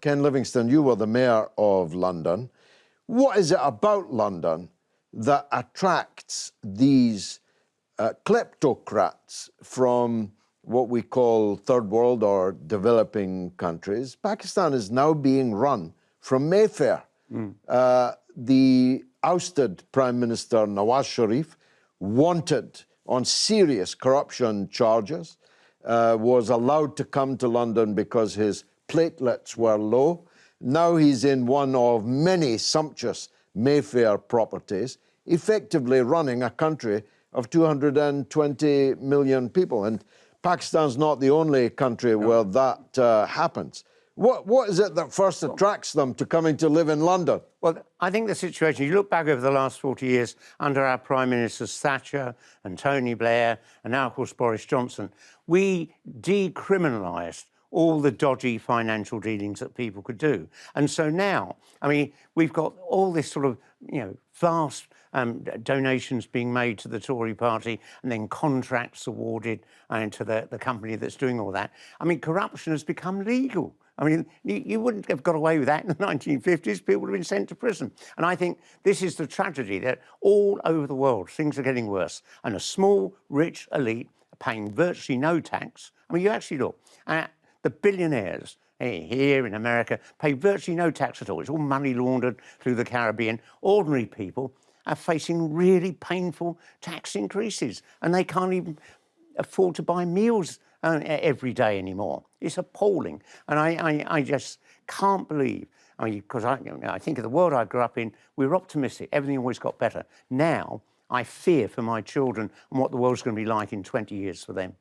Ken Livingstone, you were the mayor of London. What is it about London that attracts these kleptocrats from what we call third world or developing countries? Pakistan is now being run from Mayfair. The ousted Prime Minister Nawaz Sharif, wanted on serious corruption charges, was allowed to come to London because his platelets were low. Now he's in one of many sumptuous Mayfair properties, effectively running a country of 220 million people. And Pakistan's not the only country where that happens. What is it that first attracts them to coming to live in London? Well, I think the situation, you look back over the last 40 years under our Prime Ministers Thatcher and Tony Blair and now, of course, Boris Johnson, we decriminalised all the dodgy financial dealings that people could do. And so now, I mean, we've got all this sort of, vast donations being made to the Tory party and then contracts awarded to the company that's doing all that. I mean, corruption has become legal. I mean, you wouldn't have got away with that in the 1950s. People would have been sent to prison. And I think this is the tragedy, that all over the world, things are getting worse. And a small, rich elite are paying virtually no tax. I mean, you actually look at the billionaires here in America pay virtually no tax at all. It's all money laundered through the Caribbean. Ordinary people are facing really painful tax increases, and they can't even afford to buy meals every day anymore. It's appalling. And I just can't believe, because I think of the world I grew up in, we were optimistic. Everything always got better. Now, I fear for my children and what the world's going to be like in 20 years for them.